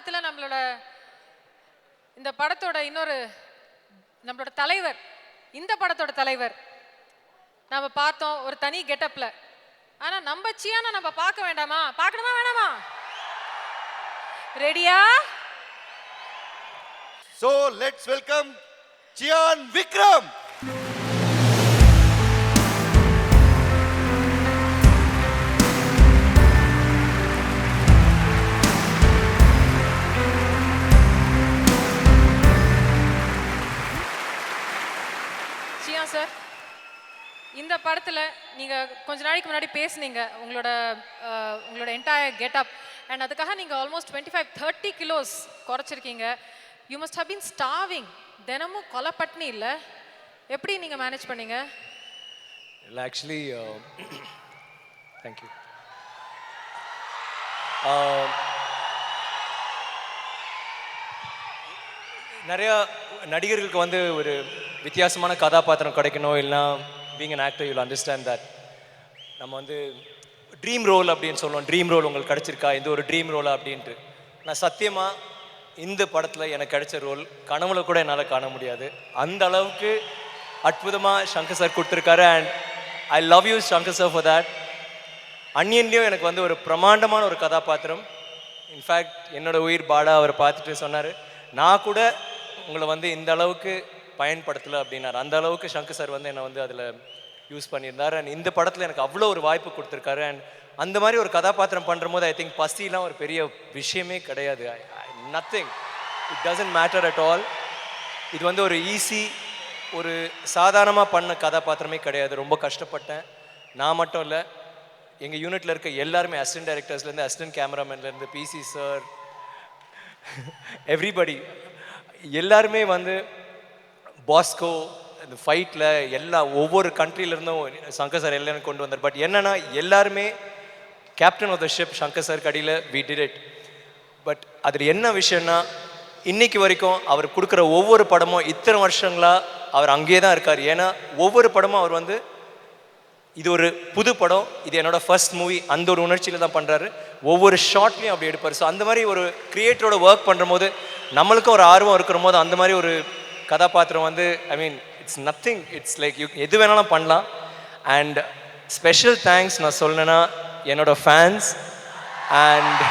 ஆரம்பத்தில் நம்மளோட இந்த படத்தோட இன்னொரு நம்மளோட தலைவர், இந்த படத்தோட தலைவர் நம்ம பார்த்தோம் ஒரு தனி கெட்டப்ல. ஆனா நம்ம சியானா நம்ம பார்க்க வேண்டாமா? பார்க்கணுமா வேணாமா? ரெடியா? So let's welcome Chiyan Vikram. Chia sir, இந்த படத்துல நீங்க கொஞ்ச நாளைக்கு முன்னாடி பேசுனீங்க உங்களோட என்டையர் கெட்டப் அண்ட் அதுக்காக நீங்க ஆல்மோஸ்ட் 25-30 கிலோஸ் குறைச்சிருக்கீங்க. You must have been starving. தினமும் கொலை பட்னி இல்லை, எப்படி நீங்க மேனேஜ் பண்ணீங்க? இல்லை ஆக்சுவலி தேங்க்யூ. நிறையா நடிகர்களுக்கு வந்து ஒரு வித்தியாசமான கதாபாத்திரம் கிடைக்கணும், இல்லைனா being an actor you'll understand that நம்ம வந்து ட்ரீம் ரோல் அப்படின்னு சொல்லுவோம். ட்ரீம் ரோல் உங்களுக்கு கிடச்சிருக்கா, இந்த ஒரு ட்ரீம் ரோலா அப்படின்ட்டு. நான் சத்தியமாக இந்த படத்தில் எனக்கு கிடைச்ச ரோல் கனவுல கூட என்னால் காண முடியாது. அந்த அளவுக்கு அற்புதமாக சங்கர் சார் கொடுத்துருக்காரு. And I love you Shankar sir for that. அன்னியன்லேயும் எனக்கு வந்து ஒரு பிரமாண்டமான ஒரு கதாபாத்திரம். இன்ஃபேக்ட் என்னோட உயிர் பாடா அவர் பார்த்துட்டு சொன்னார், நான் கூட உங்களை வந்து இந்த அளவுக்கு பயன்படுத்தலை அப்படின்னாரு. அந்த அளவுக்கு சங்கர் சார் வந்து என்னை வந்து அதில் யூஸ் பண்ணியிருந்தார். அண்ட் இந்த படத்தில் எனக்கு அவ்வளோ ஒரு வாய்ப்பு கொடுத்துருக்காரு. அண்ட் அந்த மாதிரி ஒரு கதாபாத்திரம் பண்ணும்போது ஐ திங்க் பசிலாம் ஒரு பெரிய விஷயமே கிடையாது. Nothing, it doesn't matter at all. இது வந்து ஒரு ஈஸி, ஒரு சாதாரணமாக பண்ண கதாபாத்திரமே கிடையாது. ரொம்ப கஷ்டப்பட்டேன். நான் மட்டும் இல்லை, எங்கள் யூனிட்டில் இருக்க எல்லாருமே, அசிஸ்டன்ட் டைரக்டர்ஸ்லேருந்து அசிஸ்டன்ட் கேமராமேன்லேருந்து பிசி சார், எவ்ரிபடி எல்லாருமே வந்து பாஸ்கோ இந்த ஃபைட்டில் ஒவ்வொரு கண்ட்ரிலேருந்தும் சங்கர் சார் எல்லாரும் கொண்டு வந்தார். பட் என்னென்னா எல்லாருமே captain of the ship Shankar sir கடியில் வி டிட் இட். பட் அதில் என்ன விஷயம்னா, இன்னைக்கு வரைக்கும் அவர் கொடுக்குற ஒவ்வொரு படமும் இத்தனை வருஷங்களாக அவர் அங்கேயே தான் இருக்கார். ஏன்னா ஒவ்வொரு படமும் அவர் வந்து இது ஒரு புது படம், இது என்னோட ஃபர்ஸ்ட் மூவி, அந்த ஒரு உணர்ச்சியில் தான் பண்ணுறாரு. ஒவ்வொரு ஷார்ட்லேயும் அப்படி எடுப்பார். ஸோ அந்த மாதிரி ஒரு கிரியேட்டரோட ஒர்க் பண்ணுற போது நம்மளுக்கும் ஒரு ஆர்வம் இருக்கிற போது அந்த மாதிரி ஒரு கதாபாத்திரம் வந்து I mean it's nothing, it's like you எது வேணாலும் பண்ணலாம். அண்ட் ஸ்பெஷல் தேங்க்ஸ் நான் சொல்லணுன்னா என்னோட ஃபேன்ஸ் அண்ட்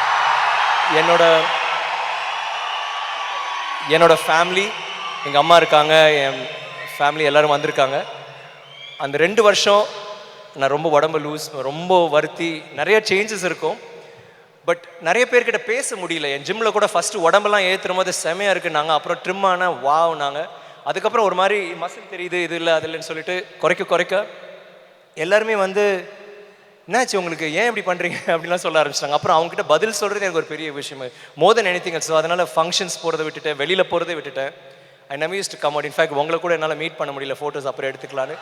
என்னோட ஃபேமிலி. எங்கள் அம்மா இருக்காங்க, என் ஃபேமிலி எல்லோரும் வந்திருக்காங்க. அந்த 2 வருஷம் நான் ரொம்ப உடம்பு லூஸ், ரொம்ப வருத்தி, நிறைய சேஞ்சஸ் இருக்கும். பட் நிறைய பேர்கிட்ட பேச முடியல. என் ஜிம்மில் கூட ஃபஸ்ட்டு உடம்பெல்லாம் ஏற்றுற போது செமையாக இருக்குன்னாங்க. அப்புறம் ட்ரிம் ஆனால் வாவ்னாங்க. அதுக்கப்புறம் ஒரு மாதிரி மசில் தெரியுது, இது இல்லை அது இல்லைன்னு சொல்லிட்டு குறைக்க எல்லாருமே வந்து என்னாச்சு உங்களுக்கு, ஏன் இப்படி பண்ணுறீங்க அப்படின்லாம் சொல்ல ஆரம்பிச்சிட்டாங்க. அப்புறம் அவங்ககிட்ட பதில் சொல்கிறது எனக்கு ஒரு பெரிய விஷயம், மோர் தென் எனிதிங் எல்ஸ். ஸோ அதனால் ஃபங்க்ஷன்ஸ் போகிறத விட்டுட்டேன், வெளியில் போகிறதே விட்டுட்டேன். I never used to come out. In fact உங்களை கூட என்னால் மீட் பண்ண முடியல, ஃபோட்டோஸ் அப்புறம் எடுத்துக்கலான்னு.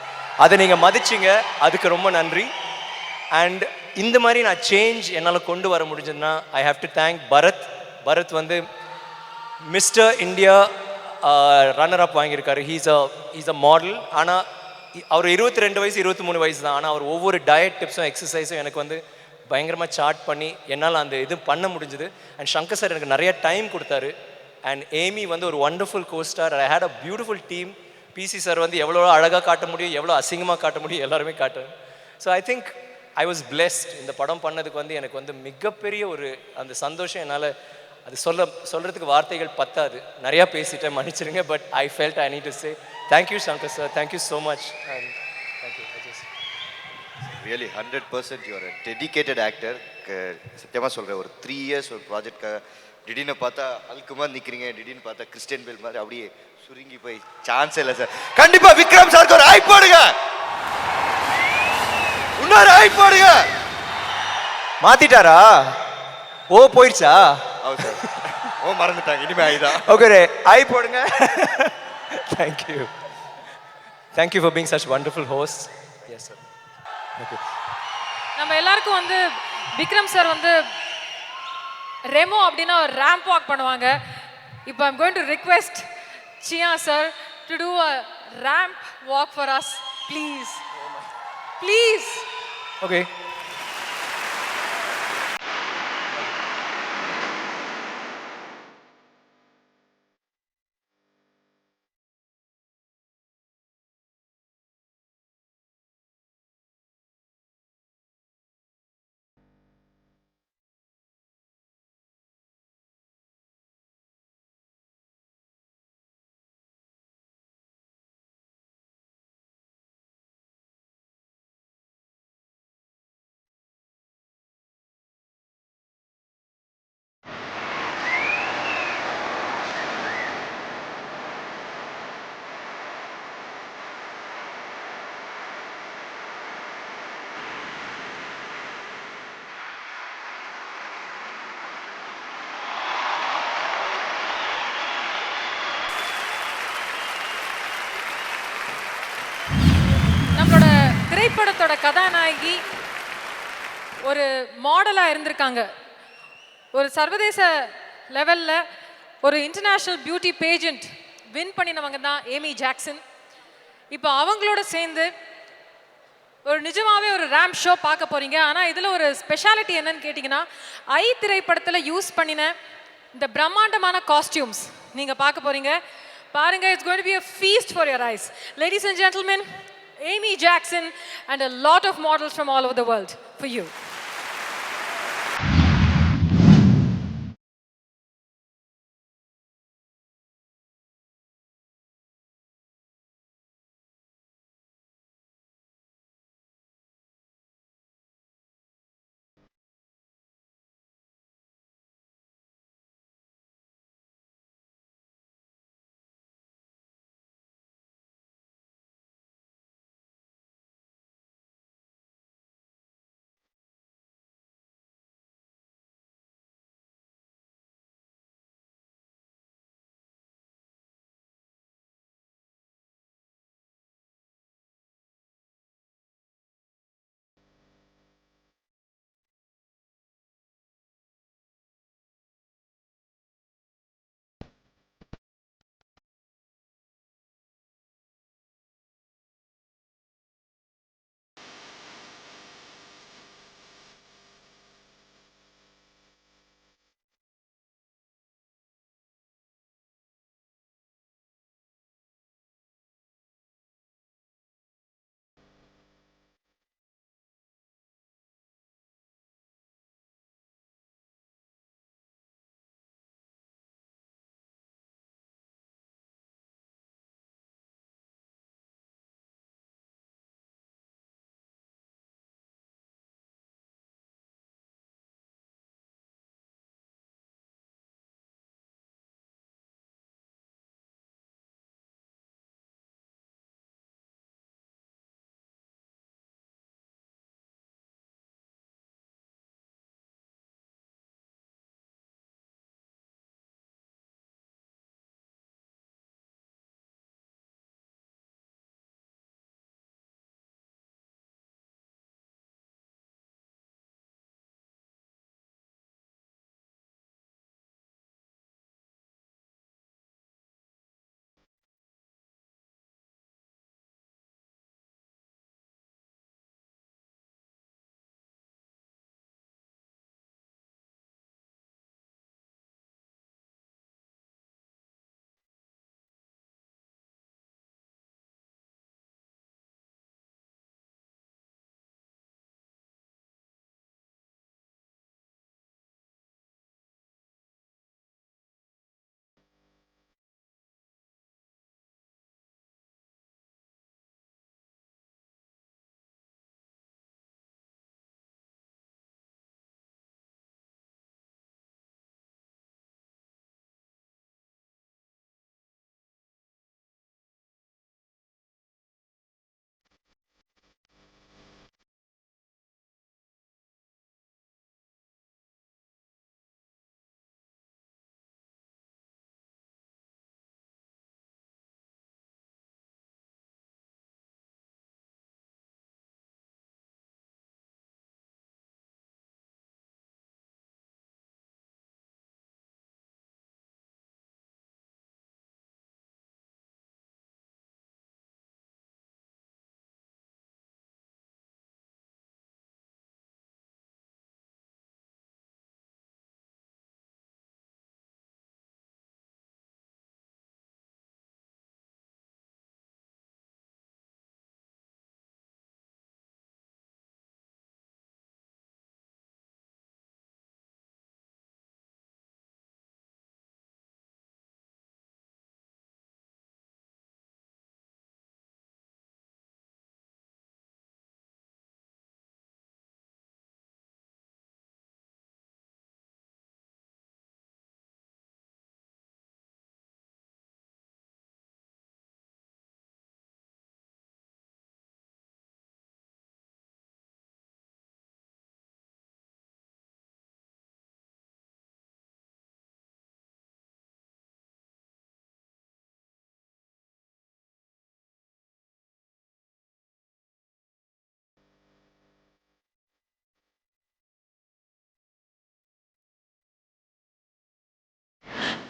அதை நீங்கள் மதிச்சிங்க, அதுக்கு ரொம்ப நன்றி. அண்ட் இந்த மாதிரி நான் சேஞ்ச் என்னால் கொண்டு வர முடிஞ்சதுன்னா I have to thank Bharath. Bharath வந்து மிஸ்டர் இந்தியா ரன்னர் அப் வாங்கியிருக்காரு. He's a model. ஆனால் அவர் 22 வயசு 23 வயசு தான். ஆனால் அவர் ஒவ்வொரு டயட் டிப்ஸும் எக்ஸசைஸும் எனக்கு வந்து பயங்கரமாக சார்ட் பண்ணி என்னால் அந்த இது பண்ண முடிஞ்சுது. அண்ட் சங்கர் சார் எனக்கு நிறைய டைம் கொடுத்தாரு. அண்ட் ஏமி வந்து ஒரு wonderful costar. I had a beautiful team. PC sir வந்து எவ்வளோ அழகாக காட்ட முடியும், எவ்வளோ அசிங்கமாக காட்ட முடியும், எல்லாருமே காட்டுறேன். So I think I was blessed. இந்த படம் பண்ணதுக்கு வந்து எனக்கு வந்து மிகப்பெரிய ஒரு அந்த சந்தோஷம். என்னால் அது சொல்கிறதுக்கு வார்த்தைகள் பத்தாது. நிறையா பேசிட்டேன், மன்னிச்சிருங்க. But I felt I need to say thank you Shankar sir, thank you so much. And thank you. Really 100% you are a dedicated actor. சத்தியமாக சொல்கிறேன், ஒரு 3 இயர்ஸ் ஒரு ப்ராஜெக்ட்காக திடீர்னு பார்த்தா அல்குமார் நிற்கிறீங்க, திடீர்னு பார்த்தா கிறிஸ்டியன் பேல் மாதிரி அப்படியே சுருங்கி போய் சான்ஸே இல்லை சார். கண்டிப்பாக விக்ரம் சாருக்கு ஒரு ஐ போடுங்க, இன்னொரு ஐ போடுங்க. மாத்திட்டாரா? ஓ போயிடுச்சா? சார் ஓ மறந்துட்டாங்க, இனிமே ஐதான். ஓகே ஐ போடுங்க. Thank you. Thank you for being such wonderful host. Yes sir. Okay. நம்ம எல்லாருக்கும் வந்து விக்ரம் சார் வந்து ரெமோ அப்படின்னா ஒரு ரேம்ப் வாக் பண்ணுவாங்க. இப்போ ஐம் கோயிங் டு ரிக்வெஸ்ட் சியா sir to do a ramp walk for us please. Please. Okay. திரைப்படத்தோட கதாநாயகி ஒரு மாடலாக இருந்திருக்காங்க. ஒரு சர்வதேச லெவலில் ஒரு இன்டர்நேஷ்னல் பியூட்டி பேஜெண்ட் வின் பண்ணினவங்க தான் ஏமி ஜாக்சன். இப்போ அவங்களோட சேர்ந்து ஒரு நிஜமாவே ஒரு ரேம்ப் ஷோ பார்க்க போறீங்க. ஆனால் இதில் ஒரு ஸ்பெஷாலிட்டி என்னன்னு கேட்டிங்கன்னா, ஐ திரைப்படத்தில் யூஸ் பண்ணின இந்த பிரம்மாண்டமான காஸ்டியூம்ஸ் நீங்கள் பார்க்க போறீங்க. பாருங்க, it's going to be a feast for your eyes. Ladies and gentlemen, Amy Jackson and a lot of models from all over the world for you.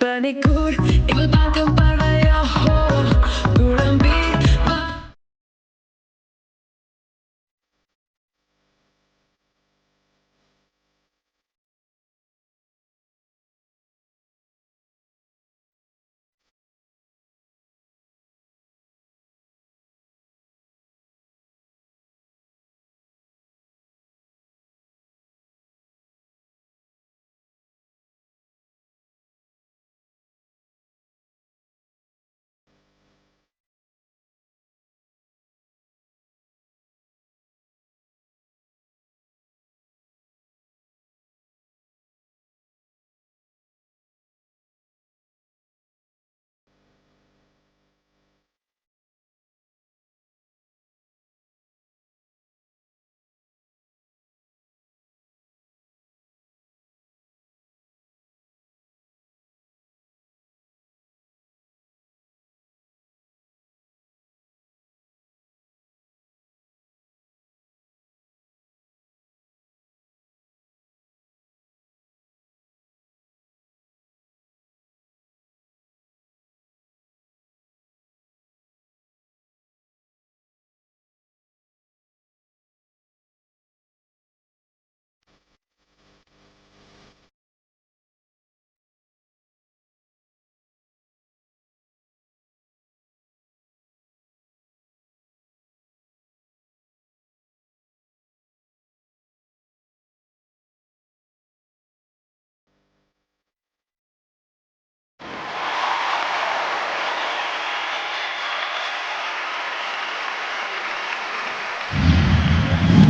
Panikur, ikut makan pada Yahoo, Gurambi.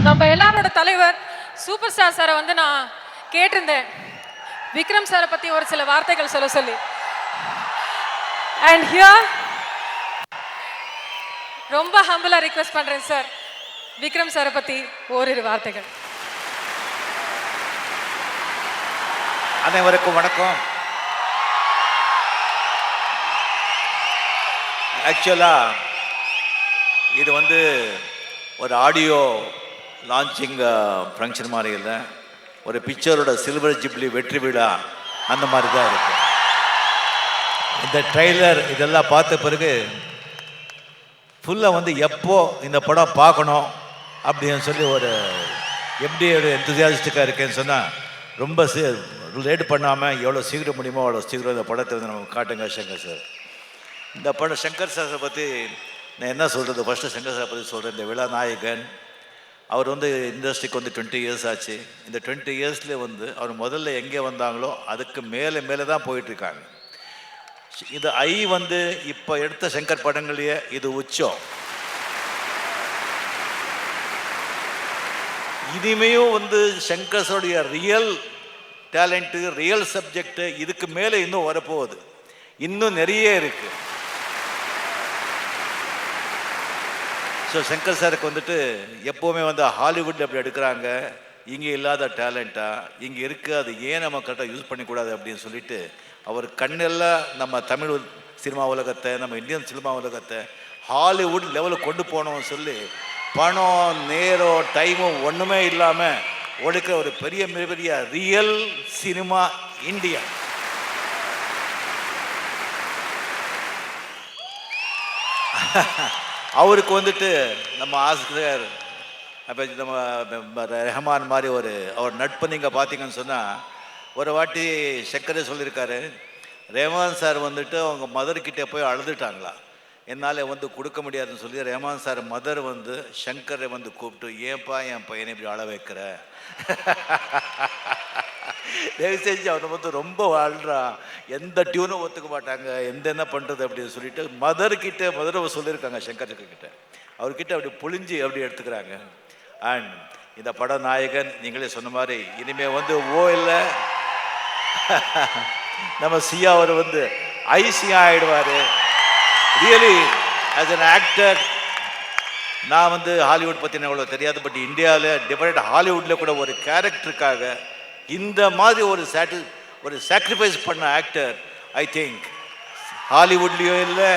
நம்ம எல்லாரோட தலைவர் super star சாரை வந்து நான் கேட்டிருந்தேன் விக்ரம் சாரை பத்தி ஒரு சில வார்த்தைகள் சொல்ல சொல்லி. அண்ட் ஹியர் ரொம்ப ஹம்பிளா ரிக்வெஸ்ட் பண்றேன் சார், விக்ரம் சாரை பத்தி ஓரிரு வார்த்தைகள். அனைவருக்கும் வணக்கம். ஆக்சுவலாக இது வந்து ஒரு ஆடியோ லான்ச்சிங் ஃபங்க்ஷன் மாதிரி இல்லை, ஒரு பிக்சரோட சில்வர் ஜூப்ளி வெற்றி விழா அந்த மாதிரி தான் இருக்கு. இந்த ட்ரெய்லர் இதெல்லாம் பார்த்த பிறகு ஃபுல்லாக வந்து எப்போ இந்த படம் பார்க்கணும் அப்படின்னு சொல்லி ஒரு எப்படியோட எந்தூசியாஸ்டிக்காக இருக்கேன்னு சொன்னால் ரொம்ப லேட் பண்ணாமல் எவ்வளோ சீக்கிரம் முடியுமோ அவ்வளோ சீக்கிரம் இந்த படத்தை வந்து நம்ம காட்டுங்க சங்கர் சார். இந்த படம் சங்கர் சாரை பற்றி நான் என்ன சொல்கிறது, ஃபஸ்ட்டு சங்கர் சாரை பற்றி சொல்கிறேன். இந்த விழா நாயகன் அவர் வந்து இண்டஸ்ட்ரிக்கு வந்து 20 இயர்ஸ் ஆச்சு. இந்த 20 இயர்ஸ்லேயே வந்து அவர் முதல்ல எங்கே வந்தாங்களோ அதுக்கு மேலே மேலே தான் போயிட்டுருக்காங்க. இது வந்து இப்போ எடுத்த சங்கர் படங்களையே இது உச்சம். இனிமையும் வந்து சங்கர்ஸோடைய ரியல் டேலண்ட்டு, ரியல் சப்ஜெக்டு இதுக்கு மேலே இன்னும் வரப்போகுது, இன்னும் நிறைய இருக்குது. ஸோ சங்கர் சாருக்கு வந்துட்டு எப்போவுமே வந்து ஹாலிவுட்டில் அப்படி எடுக்கிறாங்க, இங்கே இல்லாத டேலண்ட்டாக இங்கே இருக்குது, அது ஏன் நம்ம கரெக்டாக யூஸ் பண்ணிக்கூடாது அப்படின்னு சொல்லிட்டு அவர் கண்ணெல்லாம் நம்ம தமிழ் சினிமா உலகத்தை, நம்ம இந்தியன் சினிமா உலகத்தை ஹாலிவுட் லெவலுக்கு கொண்டு போனோம்னு சொல்லி பணம் நேரம் டைமும் ஒன்றுமே இல்லாமல் ஒடுக்கிற ஒரு பெரிய மிகப்பெரிய ரியல் சினிமா இந்தியா. அவருக்கு வந்துட்டு நம்ம ஆசிரியர் அப்போ நம்ம ரஹ்மான் மாதிரி அவர் நட்பு நீங்கள் பார்த்தீங்கன்னு சொன்னால் ஒரு வாட்டி சங்கரே சொல்லியிருக்காரு, ரஹ்மான் சார் வந்துட்டு அவங்க மதர்கிட்ட போய் அழுதுட்டாங்களா, என்னால் வந்து கொடுக்க முடியாதுன்னு சொல்லி ரஹ்மான் சார் மதர் வந்து சங்கரை வந்து கூப்பிட்டு, ஏன்பா என் பையனை இப்படி அழ வைக்கிற, தயவு செஞ்சு அவனை வந்து ரொம்ப வாழ்றான், எந்த டியூனும் ஒத்துக்க மாட்டாங்க, என்ன பண்ணுறது அப்படின்னு சொல்லிட்டு மதர் சொல்லியிருக்காங்க சங்கர்கிட்ட. அவர்கிட்ட அப்படி புளிஞ்சு அப்படி எடுத்துக்கிறாங்க. அண்ட் இந்த பட நாயகன் நீங்களே சொன்ன மாதிரி இனிமேல் வந்து இல்லை நம்ம சியா அவர் வந்து ஐசியா ஆகிடுவார். ரியலி ஆஸ் அன் ஆக்டர் நான் வந்து ஹாலிவுட் பற்றி அவ்வளோ தெரியாது, பட் இந்தியாவில் டிஃபரெண்ட் ஹாலிவுட்டில் கூட ஒரு கேரக்டருக்காக இந்த மாதிரி ஒரு சாக்ரிஃபைஸ் பண்ண ஆக்டர் ஐ திங்க் ஹாலிவுட்லேயும் இல்லை,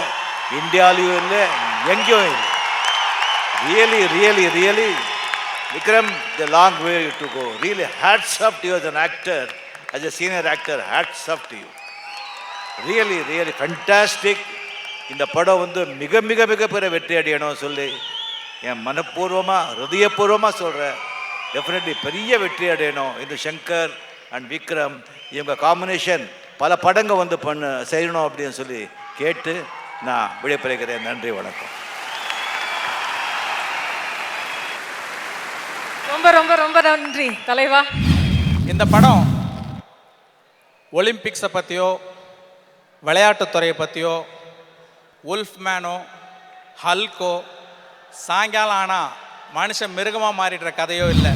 இந்தியாவிலையும் இல்லை, எங்கேயும் இல்லை. Really really really Vikram, the long way to go. Really, hats off to you as an actor, as a senior actor, hats off to you. Really really fantastic. இந்த படம் வந்து மிக மிக மிக பெரிய வெற்றி அடையணும் சொல்லி என் மனப்பூர்வமாக ஹிருதயபூர்வமாக சொல்கிறேன். டெஃபினெட்லி பெரிய வெற்றி அடையணும். இந்த சங்கர் அண்ட் விக்ரம் இவங்க காம்பினேஷன் பல படங்கள் வந்து செய்யணும் அப்படின்னு சொல்லி கேட்டு நான் விடைபெறுகிறேன். நன்றி, வணக்கம். ரொம்ப ரொம்ப ரொம்ப நன்றி தலைவா. இந்த படம் ஒலிம்பிக்ஸை பற்றியோ விளையாட்டுத்துறையை பற்றியோ உல்ஃப்மேனோ ஹல்கோ சாயங்காலம் ஆனால் மனுஷன் மிருகமாக மாறிடுற கதையோ இல்லை.